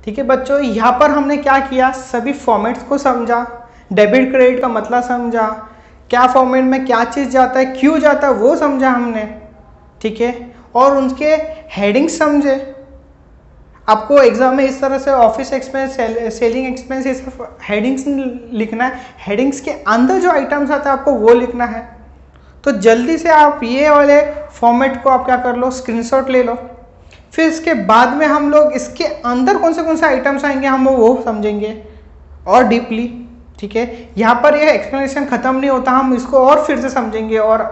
ठीक है बच्चों, यहाँ पर हमने क्या किया, सभी फॉर्मेट्स को समझा, डेबिट क्रेडिट का मतलब समझा, क्या फॉर्मेट में क्या चीज़ जाता है, क्यों जाता है वो समझा हमने। ठीक है, और उनके हेडिंग्स समझे। आपको एग्जाम में इस तरह से ऑफिस एक्सपेंस, सेलिंग एक्सपेंस, ये सब हेडिंग्स लिखना है। हेडिंग्स के अंदर जो आइटम्स आता है आपको वो लिखना है। तो जल्दी से आप ये वाले फॉर्मेट को आप क्या कर लो, स्क्रीनशॉट ले लो। फिर इसके बाद में हम लोग इसके अंदर कौन से आइटम्स आएंगे हम वो समझेंगे और डीपली। ठीक है, यहाँ पर यह एक्सप्लेनेशन ख़त्म नहीं होता, हम इसको और फिर से समझेंगे और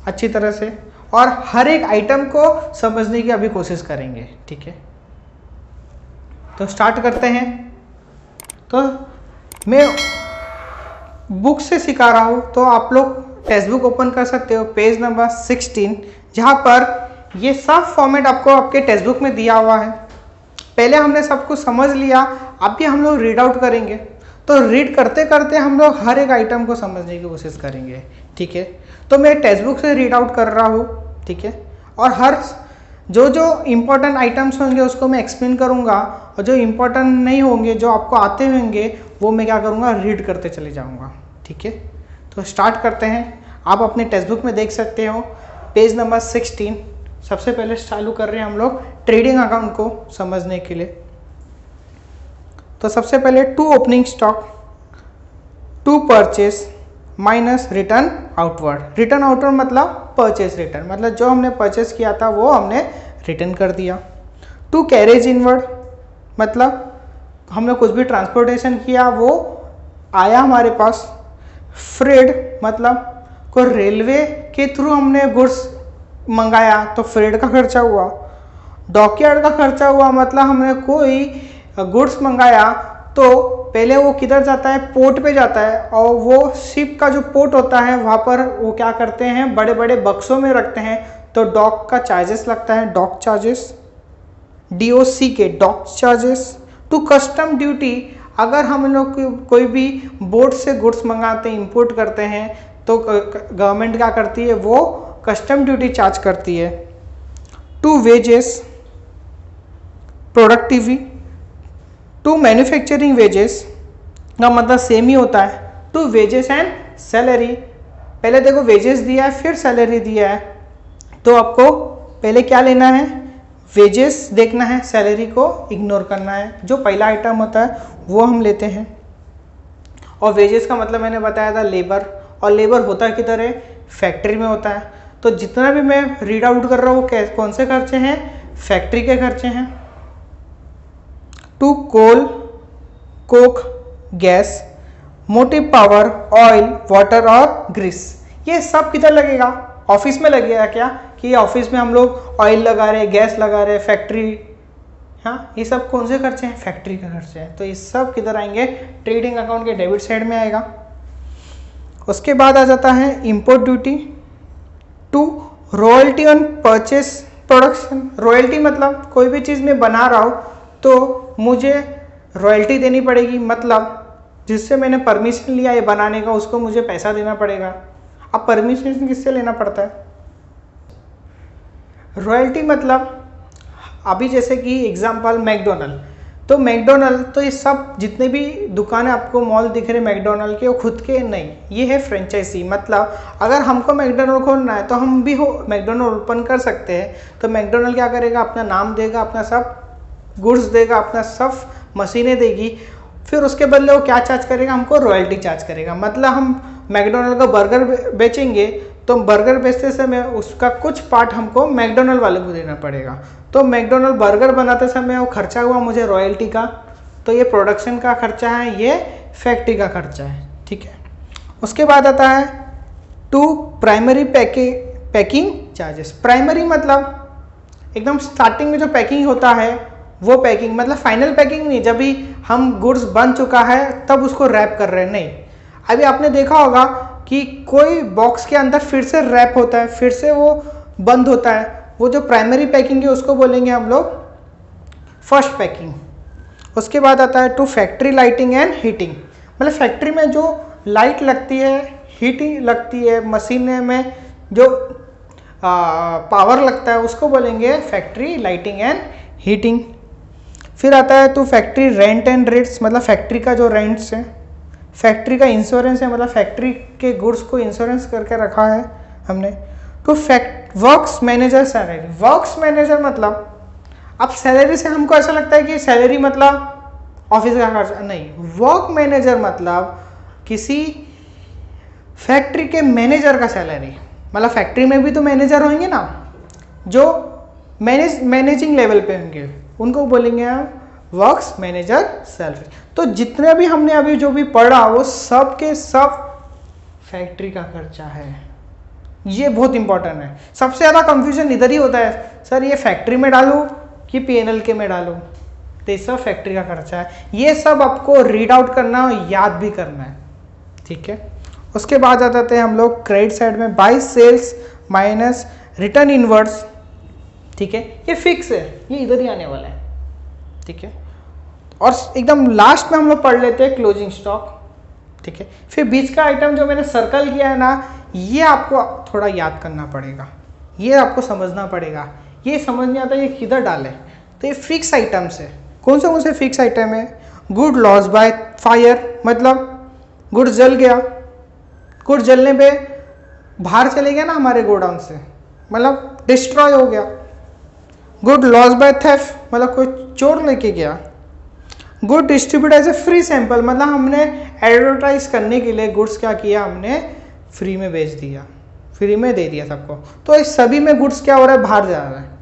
अच्छी तरह से, और हर एक आइटम को समझने की अभी कोशिश करेंगे। ठीक है, तो स्टार्ट करते हैं। तो मैं बुक से सिखा रहा हूँ, तो आप लोग टेक्स्ट बुक ओपन कर सकते हो, पेज नंबर 16, जहाँ पर ये सब फॉर्मेट आपको आपके टेक्स्ट बुक में दिया हुआ है। पहले हमने सब कुछ समझ लिया, अब भी हम लोग रीड आउट करेंगे। तो रीड करते करते हम लोग हर एक आइटम को समझने की कोशिश करेंगे। ठीक है, तो मैं टेक्स्ट बुक से रीड आउट कर रहा हूँ। ठीक है, और हर जो इम्पोर्टेंट आइटम्स होंगे उसको मैं एक्सप्लेन करूँगा, और जो इम्पोर्टेंट नहीं होंगे, जो आपको आते होंगे, वो मैं क्या करूँगा, रीड करते चले जाऊँगा। ठीक है, तो स्टार्ट करते हैं। आप अपने टेक्स्ट बुक में देख सकते हो, पेज नंबर 16। सबसे पहले चालू कर रहे हैं हम लोग ट्रेडिंग अकाउंट को समझने के लिए। तो सबसे पहले to opening stock, to purchase minus return outward. Return outward मतलब परचेस रिटर्न, मतलब जो हमने परचेस किया था वो हमने रिटर्न कर दिया। टू कैरेज इनवर्ड मतलब हमने कुछ भी ट्रांसपोर्टेशन किया वो आया हमारे पास। फ्रेड मतलब कोई रेलवे के थ्रू हमने गुड्स मंगाया तो फ्रेड का खर्चा हुआ। डॉकयार्ड का खर्चा हुआ मतलब हमने कोई गुड्स मंगाया तो पहले वो किधर जाता है, पोर्ट पे जाता है, और वो शिप का जो पोर्ट होता है वहाँ पर वो क्या करते हैं, बड़े बड़े बक्सों में रखते हैं, तो डॉक का चार्जेस लगता है, डॉक चार्जेस, DOC के dock charges. To custom duty, अगर हम लोग कोई भी बोट से गुड्स मंगाते हैं, इंपोर्ट करते हैं, तो गवर्नमेंट क्या करती है, वो कस्टम ड्यूटी चार्ज करती है। To wages, productivity. To manufacturing wages का मतलब सेम ही होता है, टू वेजेस एंड सैलरी। पहले देखो वेजेस दिया है, फिर सैलरी दिया है, तो आपको पहले क्या लेना है, वेजेस देखना है, सैलरी को इग्नोर करना है। जो पहला आइटम होता है वो हम लेते हैं। और वेजेस का मतलब मैंने बताया था लेबर, और लेबर होता किधर है, फैक्ट्री में होता है। तो जितना भी मैं रीड आउट कर रहा हूँ वो कौन से खर्चे हैं, फैक्ट्री के खर्चे हैं। To coal, coke, gas, motive power, oil, water और ग्रीस, ये सब किधर लगेगा, ऑफिस में लगेगा क्या, कि ऑफिस में हम लोग ऑयल लगा रहे हैं, गैस लगा रहे हैं, फैक्ट्री, हाँ ये सब कौन से खर्चे हैं, फैक्ट्री के खर्चे हैं। तो ये सब किधर आएंगे, ट्रेडिंग अकाउंट के डेबिट साइड में आएगा। उसके बाद आ जाता है import duty. To royalty on purchase production, royalty मतलब कोई भी चीज़ मैं बना रहा हूँ तो मुझे रॉयल्टी देनी पड़ेगी, मतलब जिससे मैंने परमिशन लिया ये बनाने का उसको मुझे पैसा देना पड़ेगा। अब परमिशन किससे लेना पड़ता है, रॉयल्टी मतलब अभी जैसे कि एग्जांपल मैकडोनल्ड, तो मैकडोनल्ड, तो ये सब जितने भी दुकानें आपको मॉल दिख रहे मैकडोनल्ड के, वो खुद के नहीं, ये है फ्रेंचाइजी। मतलब अगर हमको मैकडोनल्ड खोलना है तो हम भी मैकडोनल्ड ओपन कर सकते हैं। तो मैकडोनल्ड क्या करेगा, अपना नाम देगा, अपना सब गुड्स देगा, अपना सब मशीनें देगी, फिर उसके बदले वो क्या चार्ज करेगा, हमको रॉयल्टी चार्ज करेगा। मतलब हम मैकडोनल्ड का बर्गर बेचेंगे तो बर्गर बेचते समय उसका कुछ पार्ट हमको मैकडोनल्ड वाले को देना पड़ेगा। तो मैकडोनल्ड बर्गर बनाते समय वो खर्चा हुआ मुझे रॉयल्टी का, तो ये प्रोडक्शन का खर्चा है, ये फैक्ट्री का खर्चा है। ठीक है, उसके बाद आता है to primary packing charges. Primary मतलब एकदम स्टार्टिंग में जो पैकिंग होता है वो पैकिंग, मतलब फाइनल पैकिंग नहीं, जब भी हम गुड्स बन चुका है तब उसको रैप कर रहे हैं, नहीं। अभी आपने देखा होगा कि कोई बॉक्स के अंदर फिर से रैप होता है, फिर से वो बंद होता है, वो जो प्राइमरी पैकिंग है उसको बोलेंगे हम लोग फर्स्ट पैकिंग। उसके बाद आता है to factory lighting and heating, मतलब फैक्ट्री में जो लाइट लगती है, हीटिंग लगती है, मशीनें में जो पावर लगता है उसको बोलेंगे फैक्ट्री लाइटिंग एंड हीटिंग। फिर आता है तो फैक्ट्री रेंट एंड रेट्स, मतलब फैक्ट्री का जो रेंट्स है, फैक्ट्री का इंश्योरेंस है, मतलब फैक्ट्री के गुड्स को इंश्योरेंस करके रखा है हमने। तो works manager salary, works manager मतलब अब सैलरी से हमको ऐसा लगता है कि सैलरी मतलब ऑफिस का खर्चा, नहीं, वर्क मैनेजर मतलब किसी फैक्ट्री के मैनेजर का सैलरी, मतलब फैक्ट्री में भी तो मैनेजर होंगे ना, जो मैनेजिंग लेवल पे होंगे, उनको बोलेंगे हम वर्क्स मैनेजर सैलरी। तो जितने भी हमने अभी जो भी पढ़ा वो सब के सब फैक्ट्री का खर्चा है। ये बहुत इंपॉर्टेंट है। सबसे ज़्यादा कंफ्यूजन इधर ही होता है, सर ये फैक्ट्री में डालूँ कि पीएनएल के में डालूं, तो ये सब फैक्ट्री का खर्चा है। ये सब आपको रीड आउट करना और याद भी करना है, ठीक है। उसके बाद आ जाते हैं हम लोग क्रेडिट साइड में, by sales minus return inwards, ठीक है। ये फिक्स है, ये इधर ही आने वाला है, ठीक है। और एकदम लास्ट में हम लोग पढ़ लेते हैं क्लोजिंग स्टॉक, ठीक है। फिर बीच का आइटम जो मैंने सर्कल किया है ना, ये आपको थोड़ा याद करना पड़ेगा, ये आपको समझना पड़ेगा। ये समझ नहीं आता ये किधर डाले, तो ये फिक्स आइटम्स है। कौन से फिक्स आइटम है? गुड लॉस बाय फायर, मतलब गुड जल गया, गुड जलने पे बाहर चले गया ना हमारे गोडाउन से, मतलब डिस्ट्रॉय हो गया। गुड लॉस बाय थेफ्ट, मतलब कोई चोर लेके गया। Good distribute as a free sample, मतलब हमने एडवर्टाइज करने के लिए गुड्स क्या किया, हमने फ्री में बेच दिया, फ्री में दे दिया सबको। तो इस सभी में गुड्स क्या हो रहा है, बाहर जा रहा है।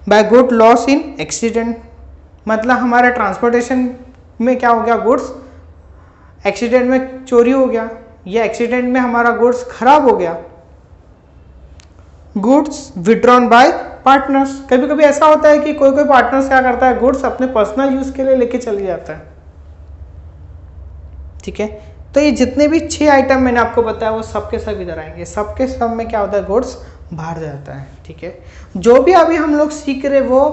By good loss in accident, मतलब हमारे ट्रांसपोर्टेशन में क्या हो गया, गुड्स एक्सीडेंट में चोरी हो गया, या एक्सीडेंट में हमारा गुड्स खराब हो गया। गुड्स विड्रॉन बाय पार्टनर्स, कभी कभी ऐसा होता है कि कोई कोई पार्टनर्स क्या करता है, गुड्स अपने पर्सनल यूज के लिए लेके चले जाता है, ठीक है। तो ये जितने भी 6 आइटम मैंने आपको बताया वो सबके सब इधर आएंगे, सबके सब में क्या होता है, गुड्स बाहर जाता है, ठीक है। जो भी अभी हम लोग सीख रहे वो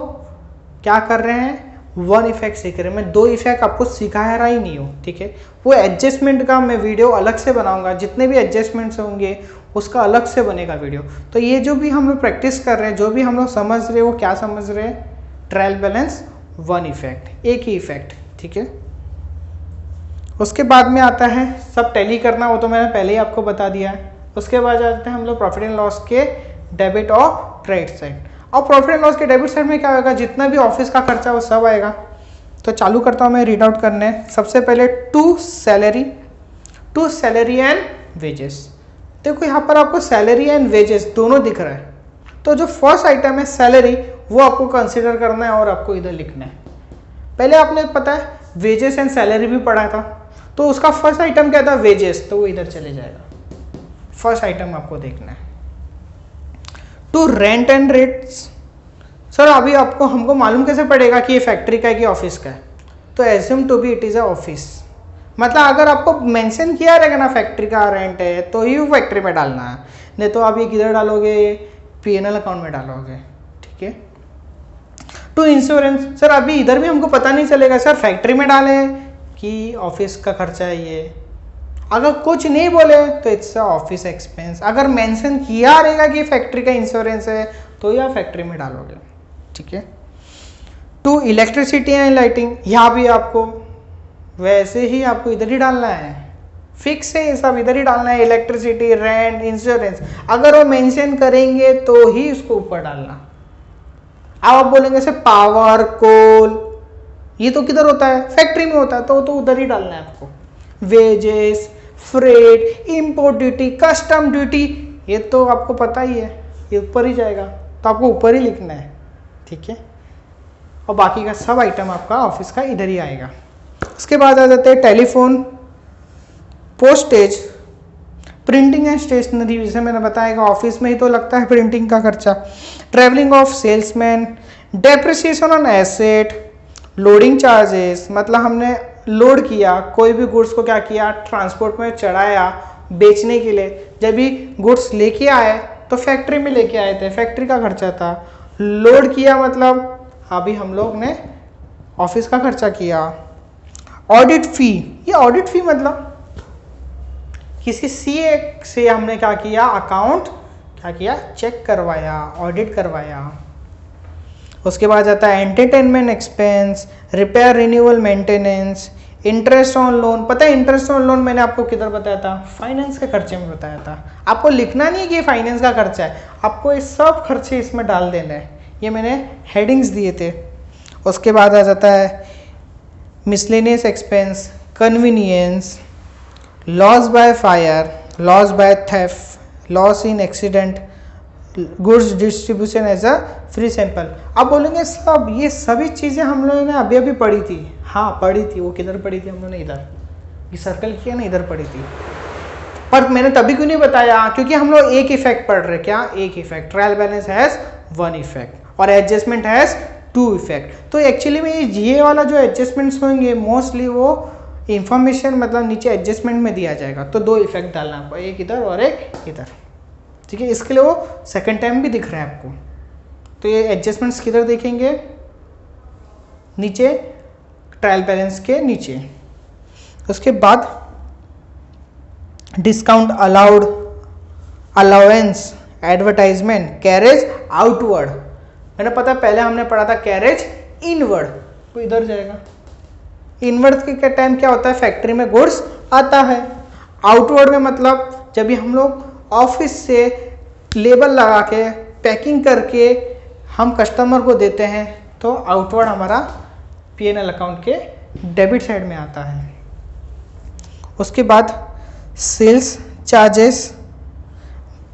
क्या कर रहे हैं, 1 इफेक्ट सीख रहे हैं। मैं 2 इफेक्ट आपको सिखा रहा ही नहीं हूँ, ठीक है। वो एडजस्टमेंट का मैं वीडियो अलग से बनाऊंगा, जितने भी एडजस्टमेंट्स होंगे उसका अलग से बनेगा वीडियो। तो ये जो भी हम लोग प्रैक्टिस कर रहे हैं, जो भी हम लोग समझ रहे हैं, वो क्या समझ रहे हैं, ट्रायल बैलेंस 1 इफेक्ट, एक ही इफेक्ट, ठीक है। उसके बाद में आता है सब टैली करना, वो तो मैंने पहले ही आपको बता दिया है। उसके बाद जाते हैं हम लोग प्रॉफिट एंड लॉस के डेबिट और क्रेडिट साइड। और प्रॉफिट एंड लॉस के डेबिट साइड में क्या होगा, जितना भी ऑफिस का खर्चा वो सब आएगा। तो चालू करता हूँ मैं रीड आउट करने। सबसे पहले टू सैलरी एंड वेजेस। देखो यहाँ पर आपको सैलरी एंड वेजेस दोनों दिख रहा है। तो जो फर्स्ट आइटम है सैलरी, वो आपको कंसिडर करना है और आपको इधर लिखना है। पहले आपने पता है वेजेस एंड सैलरी भी पढ़ा था, तो उसका फर्स्ट आइटम क्या था, वेजेस, तो वो इधर चले जाएगा। फर्स्ट आइटम आपको देखना है। To rent and rates, sir अभी आपको हमको मालूम कैसे पड़ेगा कि ये फैक्ट्री का है कि ऑफिस का है, तो assume to be it is a office. मतलब अगर आपको मेंशन किया रहेगा ना फैक्ट्री का रेंट है तो ही फैक्ट्री में डालना है, नहीं तो आप ये किधर डालोगे, पीएनएल अकाउंट में डालोगे, ठीक है। टू इंश्योरेंस, सर अभी इधर भी हमको पता नहीं चलेगा सर फैक्ट्री में डालें कि ऑफिस का खर्चा है ये। अगर कुछ नहीं बोले तो इट्स ऑफिस एक्सपेंस। अगर मेंशन किया रहेगा कि फैक्ट्री का इंश्योरेंस है तो या फैक्ट्री में डालोगे, ठीक है। टू इलेक्ट्रिसिटी एंड लाइटिंग, यहाँ भी आपको वैसे ही आपको इधर ही डालना है, फिक्स है ये सब इधर ही डालना है। इलेक्ट्रिसिटी, रेंट, इंश्योरेंस, अगर वो मेंशन करेंगे तो ही उसको ऊपर डालना। अब आप बोलेंगे से पावर, कोल, ये तो किधर होता है, फैक्ट्री में होता है, तो उधर ही डालना है आपको। Wages, freight, import duty, custom duty, ये तो आपको पता ही है, ये ऊपर ही जाएगा, तो आपको ऊपर ही लिखना है, ठीक है। और बाकी का सब आइटम आपका ऑफिस का इधर ही आएगा। उसके बाद आ जाते हैं telephone, postage, printing and stationery, जैसे मैंने बताया ऑफिस में ही तो लगता है प्रिंटिंग का खर्चा। Travelling of salesman, depreciation on asset, loading charges, मतलब हमने लोड किया कोई भी गुड्स को, क्या किया, ट्रांसपोर्ट में चढ़ाया बेचने के लिए। जब भी गुड्स लेके आए तो फैक्ट्री में लेके आए थे, फैक्ट्री का खर्चा था। लोड किया मतलब अभी हम लोग ने ऑफिस का खर्चा किया। ऑडिट फी, ये ऑडिट फी मतलब किसी सीए से हमने क्या किया, अकाउंट क्या किया, चेक करवाया, ऑडिट करवाया। उसके बाद आता है entertainment expense, repair renewal maintenance, interest on loan. पता है इंटरेस्ट ऑन लोन मैंने आपको किधर बताया था, फाइनेंस के खर्चे में बताया था। आपको लिखना नहीं है कि ये फाइनेंस का खर्चा है, आपको ये सब खर्चे इसमें डाल देना है, ये मैंने हेडिंग्स दिए थे। उसके बाद आ जाता है miscellaneous expense, convenience, loss by fire, loss by theft, loss in accident, goods distribution as a free sample. अब बोलेंगे सब ये सभी चीज़ें हम लोगों ने अभी अभी पढ़ी थी। हाँ पढ़ी थी, वो किधर पढ़ी थी हम लोगों ने, इधर ये सर्कल किया ना, इधर पढ़ी थी। पर मैंने तभी क्यों नहीं बताया, क्योंकि हम लोग एक इफेक्ट पढ़ रहे। क्या एक effect, trial balance has one effect और एडजस्टमेंट हैज़ टू इफेक्ट। तो एक्चुअली में ये वाला जो एडजस्टमेंट्स होंगे मोस्टली वो इंफॉर्मेशन मतलब नीचे एडजस्टमेंट में दिया जाएगा। तो दो इफेक्ट डालना आपको, एक इधर और एक इधर, ठीक है। इसके लिए वो सेकंड टाइम भी दिख रहा है आपको। तो ये एडजस्टमेंट्स किधर देखेंगे, नीचे ट्रायल बैलेंस के नीचे। उसके बाद discount allowed, allowance, advertisement, carriage outward. मैंने पता पहले हमने पढ़ा था कैरेज इनवर्ड, वो इधर जाएगा। इनवर्ड के टाइम क्या होता है, फैक्ट्री में गुड्स आता है। आउटवर्ड में मतलब जब भी हम लोग ऑफिस से लेबल लगा के पैकिंग करके हम कस्टमर को देते हैं, तो आउटवर्ड हमारा P&L अकाउंट के डेबिट साइड में आता है। उसके बाद सेल्स चार्जेस,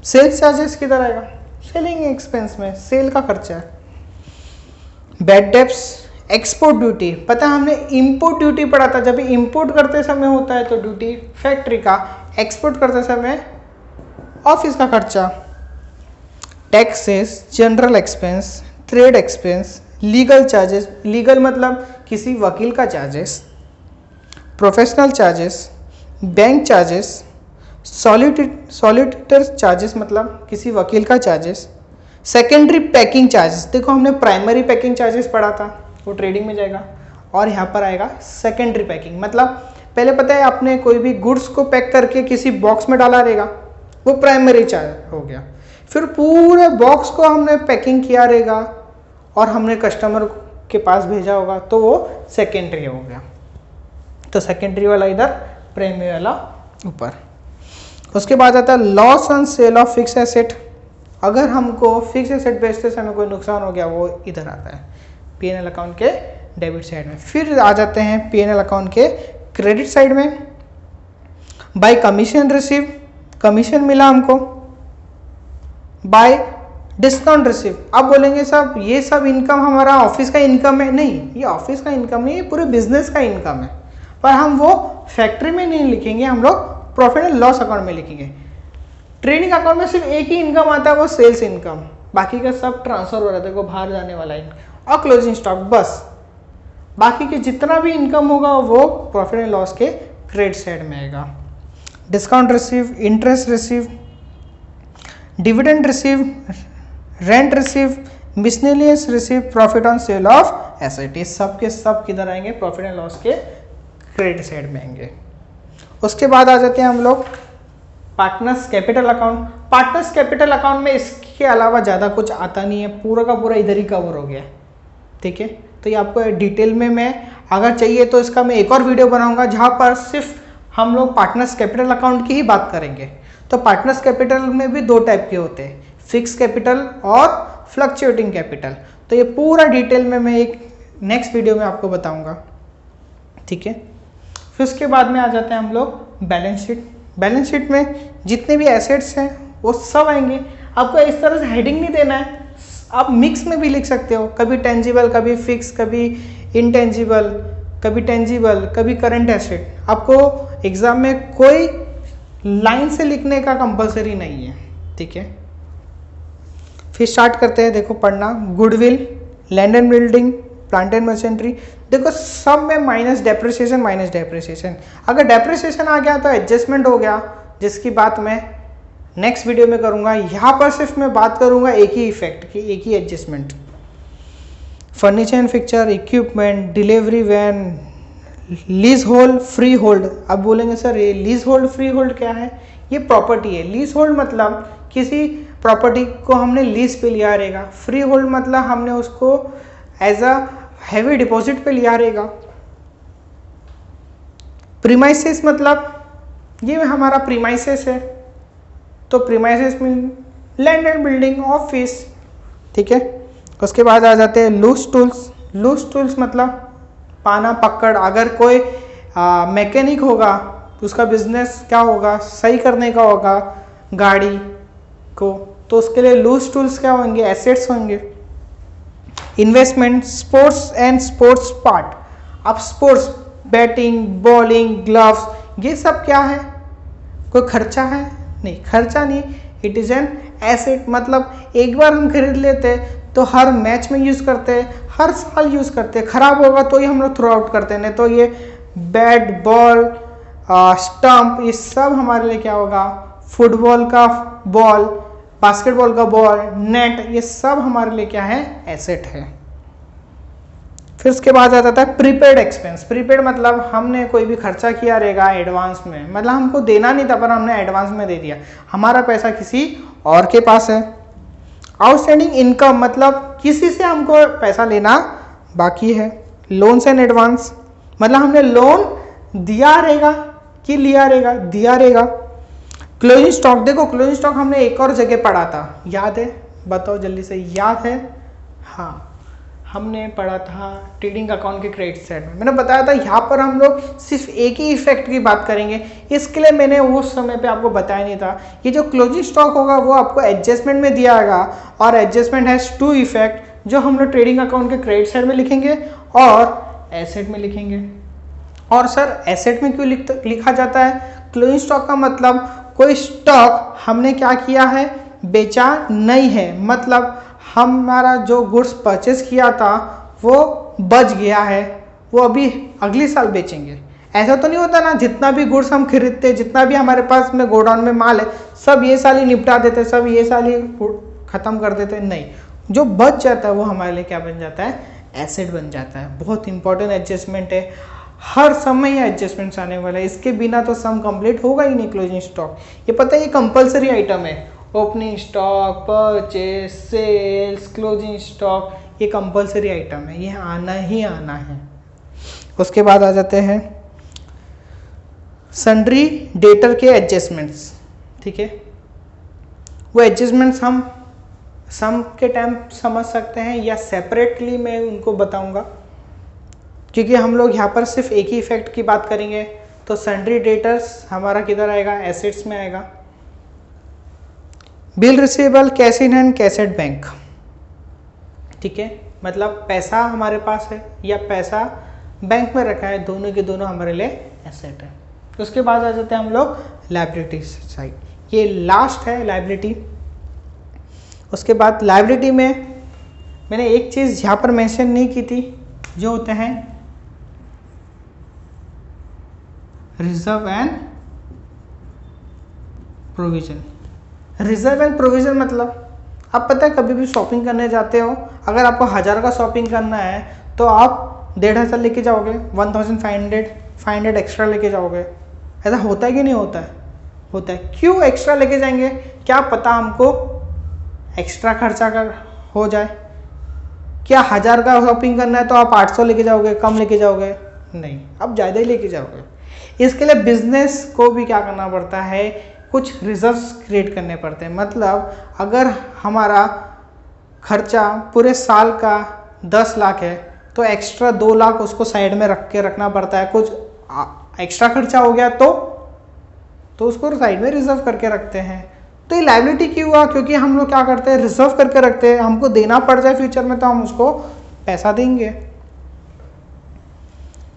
सेल्स चार्जेस किधर आएगा, सेलिंग एक्सपेंस में, सेल का खर्चा है। बैड डेब्ट्स, एक्सपोर्ट ड्यूटी, पता है हमने इंपोर्ट ड्यूटी पढ़ा था, जब इंपोर्ट करते समय होता है तो ड्यूटी फैक्ट्री का, एक्सपोर्ट करते समय ऑफिस का खर्चा। Taxes, general expense, trade expense, legal charges, legal मतलब किसी वकील का charges, professional charges, bank charges, solicitor charges मतलब किसी वकील का चार्जेस, सेकेंडरी पैकिंग चार्जेस। देखो हमने प्राइमरी पैकिंग चार्जेस पढ़ा था, वो ट्रेडिंग में जाएगा, और यहाँ पर आएगा सेकेंडरी पैकिंग। मतलब पहले पता है आपने कोई भी गुड्स को पैक करके किसी बॉक्स में डाला रहेगा, वो प्राइमरी चार्ज हो गया। फिर पूरे बॉक्स को हमने पैकिंग किया रहेगा और हमने कस्टमर के पास भेजा होगा, तो वो सेकेंडरी हो गया। तो सेकेंडरी वाला इधर, प्राइमरी वाला ऊपर। उसके बाद आता है loss on sale of fix asset. अगर हमको फिक्स एसेट बेचते समय कोई नुकसान हो गया, वो इधर आता है P&L अकाउंट के डेबिट साइड में। फिर आ जाते हैं P&L अकाउंट के क्रेडिट साइड में। बाय कमीशन रिसीव, कमीशन मिला हमको। बाय डिस्काउंट रिसीव, अब बोलेंगे साहब ये सब इनकम हमारा ऑफिस का इनकम है। नहीं, ये ऑफिस का इनकम नहीं, ये पूरे बिजनेस का इनकम है, पर हम वो फैक्ट्री में नहीं लिखेंगे, हम लोग प्रॉफिट एंड लॉस अकाउंट में लिखेंगे। ट्रेडिंग अकाउंट में सिर्फ एक ही इनकम आता है, वो सेल्स इनकम, बाकी का सब ट्रांसफर हो रहा था, बाहर जाने वाला इनकम और क्लोजिंग स्टॉक, बस। बाकी के जितना भी इनकम होगा वो प्रॉफिट एंड लॉस के क्रेडिट साइड में आएगा। Discount receive, interest receive, dividend receive, rent receive, miscellaneous receive, profit on sale of asset, सब के सब किधर आएंगे, प्रॉफिट एंड लॉस के क्रेडिट साइड में आएंगे। उसके बाद आ जाते हैं हम लोग partners capital account. Partners capital account में इसके अलावा ज़्यादा कुछ आता नहीं है, पूरा का पूरा इधर ही कवर हो गया, ठीक है। तो ये आपको डिटेल में मैं अगर चाहिए तो इसका मैं एक और वीडियो बनाऊंगा, जहाँ पर सिर्फ हम लोग पार्टनर्स कैपिटल अकाउंट की ही बात करेंगे। तो पार्टनर्स कैपिटल में भी दो टाइप के होते हैं, फिक्स कैपिटल और फ्लक्चुएटिंग कैपिटल। तो ये पूरा डिटेल में मैं एक नेक्स्ट वीडियो में आपको बताऊंगा, ठीक है। फिर उसके बाद में आ जाते हैं हम लोग बैलेंस शीट। बैलेंस शीट में जितने भी एसेट्स हैं वो सब आएंगे। आपको इस तरह से हेडिंग नहीं देना है, आप मिक्स में भी लिख सकते हो, कभी टेंजिबल, कभी फिक्स, कभी इनटेंजिबल, कभी टेंजिबल, कभी करंट एसेट। आपको एग्जाम में कोई लाइन से लिखने का कंपलसरी नहीं है, ठीक है। फिर स्टार्ट करते हैं, देखो पढ़ना। Goodwill, land and building, plant and machinery, देखो सब में माइनस डेप्रिसिएशन, माइनस डेप्रिसिएशन। अगर डेप्रिसिएशन आ गया तो एडजस्टमेंट हो गया, जिसकी बात मैं नेक्स्ट वीडियो में करूंगा। यहाँ पर सिर्फ मैं बात करूंगा एक ही इफेक्ट की, एक ही adjustment. Furniture and fixture, equipment, delivery van, lease hold, free hold. अब बोलेंगे सर ये लीज होल्ड, फ्री होल्ड क्या है? ये प्रॉपर्टी है। लीज होल्ड मतलब किसी प्रॉपर्टी को हमने लीज पे लिया रहेगा। फ्री होल्ड मतलब हमने उसको एज अ हैवी डिपॉजिट पे लिया रहेगा। प्रीमाइसेस मतलब ये हमारा प्रीमाइसेस है, तो प्रीमाइसेस में लैंड एंड बिल्डिंग, ऑफिस, ठीक है। उसके बाद आ जाते हैं लूज टूल्स। लूज टूल्स मतलब पाना पकड़, अगर कोई मैकेनिक होगा उसका बिजनेस क्या होगा, सही करने का होगा गाड़ी को, तो उसके लिए लूज टूल्स क्या होंगे, एसेट्स होंगे। Investment, sports and sports part. अब स्पोर्ट्स, बैटिंग, बॉलिंग, ग्लव्स, ये सब क्या है, कोई खर्चा है? नहीं, खर्चा नहीं, इट इज़ एन एसेट। मतलब एक बार हम खरीद लेते तो हर मैच में यूज़ करते, हर साल यूज़ करते, खराब होगा तो ही हम लोग थ्रो आउट करते, नहीं तो ये बैट, बॉल, स्टंप, ये सब हमारे लिए क्या होगा, फुटबॉल का बॉल, बास्केटबॉल का बॉल, नेट, ये सब हमारे लिए क्या है, एसेट है। फिर उसके बाद आ जाता है प्रीपेड एक्सपेंस। प्रीपेड मतलब हमने कोई भी खर्चा किया रहेगा एडवांस में, मतलब हमको देना नहीं था पर हमने एडवांस में दे दिया, हमारा पैसा किसी और के पास है। आउटस्टैंडिंग इनकम मतलब किसी से हमको पैसा लेना बाकी है। लोन्स एंड एडवांस मतलब हमने लोन दिया रहेगा कि लिया रहेगा, दिया रहेगा। क्लोजिंग स्टॉक, देखो क्लोजिंग स्टॉक हमने एक और जगह पढ़ा था, याद है? बताओ जल्दी से, याद है? हाँ, हमने पढ़ा था ट्रेडिंग अकाउंट के क्रेडिट साइड में, मैंने बताया था यहाँ पर हम लोग सिर्फ एक ही इफेक्ट की बात करेंगे, इसके लिए मैंने उस समय पे आपको बताया नहीं था। ये जो क्लोजिंग स्टॉक होगा वो आपको एडजस्टमेंट में दिया जाएगा, और एडजस्टमेंट हैज टू इफेक्ट, जो हम लोग ट्रेडिंग अकाउंट के क्रेडिट साइड में लिखेंगे और एसेट में लिखेंगे। और सर एसेट में क्यों लिखा जाता है? क्लोजिंग स्टॉक का मतलब कोई स्टॉक हमने क्या किया है, बेचा नहीं है, मतलब हमारा जो गुड्स परचेज किया था वो बच गया है, वो अभी अगले साल बेचेंगे। ऐसा तो नहीं होता ना, जितना भी गुड्स हम खरीदते, जितना भी हमारे पास में गोडाउन में माल है, सब ये साल ही निपटा देते, सब ये साल ही खत्म कर देते, नहीं, जो बच जाता है वो हमारे लिए क्या बन जाता है, एसेट बन जाता है। बहुत इंपॉर्टेंट एडजस्टमेंट है, हर समय ये एडजस्टमेंट्स आने वाला है, इसके बिना तो सम कंप्लीट होगा ही नहीं। क्लोजिंग स्टॉक ये पता है, ये कंपलसरी आइटम है। Opening stock, purchase, sales, closing stock, ये कंपलसरी आइटम है, ये आना ही आना है। उसके बाद आ जाते हैं सन्ड्री डेटर के एडजस्टमेंट्स, ठीक है। वो एडजस्टमेंट्स हम सम के टाइम समझ सकते हैं या सेपरेटली मैं उनको बताऊंगा, क्योंकि हम लोग यहाँ पर सिर्फ एक ही इफेक्ट की बात करेंगे। तो सन्ड्री डेटर्स हमारा किधर आएगा, एसेट्स में आएगा। Bill receivable, cash in hand, cash at bank, ठीक है, मतलब पैसा हमारे पास है या पैसा बैंक में रखा है, दोनों के दोनों हमारे लिए एसेट है। उसके बाद आ जाते हैं हम लोग लायबिलिटी साइड, ये लास्ट है लायबिलिटी। उसके बाद लायबिलिटी में मैंने एक चीज़ यहाँ पर मेंशन नहीं की थी, जो होते हैं reserve and provision. Reserve and provision मतलब आप पता है कभी भी शॉपिंग करने जाते हो, अगर आपको 1000 का शॉपिंग करना है तो आप 1500 लेके जाओगे, 1500 एक्स्ट्रा लेके जाओगे। ऐसा होता है कि नहीं होता है? होता है। क्यों एक्स्ट्रा लेके जाएंगे? क्या पता हमको एक्स्ट्रा खर्चा कर हो जाए। क्या 1000 का शॉपिंग करना है तो आप 800 लेके जाओगे, कम लेके जाओगे? नहीं, आप ज़्यादा ही लेके जाओगे। इसके लिए बिजनेस को भी क्या करना पड़ता है, कुछ रिजर्व्स क्रिएट करने पड़ते हैं। मतलब अगर हमारा खर्चा पूरे साल का 10 लाख है तो एक्स्ट्रा 2 लाख उसको साइड में रख के रखना पड़ता है। कुछ एक्स्ट्रा खर्चा हो गया तो उसको साइड में रिजर्व करके रखते हैं। तो ये लायबिलिटी क्यों हुआ? क्योंकि हम लोग क्या करते हैं, रिजर्व करके रखते हैं, हमको देना पड़ जाए फ्यूचर में तो हम उसको पैसा देंगे।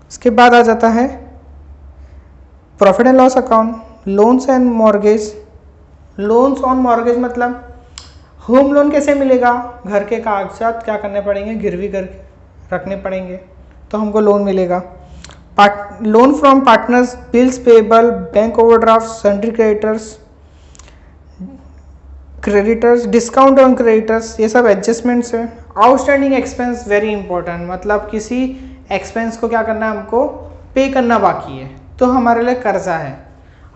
उसके बाद आ जाता है profit and loss account, loans and mortgage. Loans on mortgage मतलब होम लोन कैसे मिलेगा, घर के कागजात क्या करने पड़ेंगे, गिरवी करके रखने पड़ेंगे तो हमको लोन मिलेगा। Loan from partners, bills payable, bank overdraft, sundry creditors, discount on creditors, ये सब एडजस्टमेंट्स है। आउटस्टैंडिंग एक्सपेंस वेरी इंपॉर्टेंट, मतलब किसी एक्सपेंस को क्या करना है, हमको पे करना बाकी है तो हमारे लिए कर्जा है।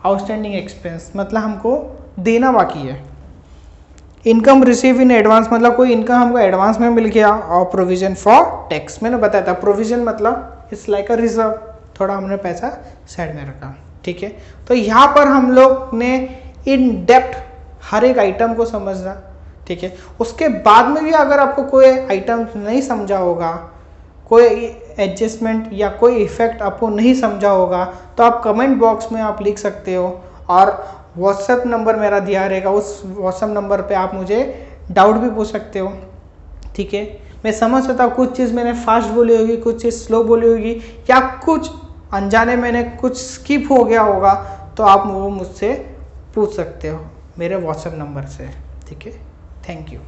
आउटस्टैंडिंग एक्सपेंस मतलब हमको देना बाकी है। इनकम रिसीव इन एडवांस मतलब कोई इनकम हमको एडवांस में मिल गया, और प्रोविजन फॉर टैक्स मैंने बताया था, प्रोविजन मतलब इट्स लाइक अ रिजर्व, थोड़ा हमने पैसा साइड में रखा, ठीक है। तो यहाँ पर हम लोग ने इन डेप्थ हर एक आइटम को समझना, ठीक है। उसके बाद में भी अगर आपको कोई आइटम नहीं समझा होगा, कोई एडजस्टमेंट या कोई इफेक्ट आपको नहीं समझा होगा, तो आप कमेंट बॉक्स में आप लिख सकते हो, और व्हाट्सएप नंबर मेरा दिया रहेगा, उस व्हाट्सएप नंबर पे आप मुझे डाउट भी पूछ सकते हो, ठीक है। मैं समझ सकता हूँ कुछ चीज़ मैंने फास्ट बोली होगी, कुछ चीज़ स्लो बोली होगी, या कुछ अनजाने मैंने कुछ स्किप हो गया होगा, तो आप वो मुझसे पूछ सकते हो मेरे व्हाट्सएप नंबर से, ठीक है। Thank you.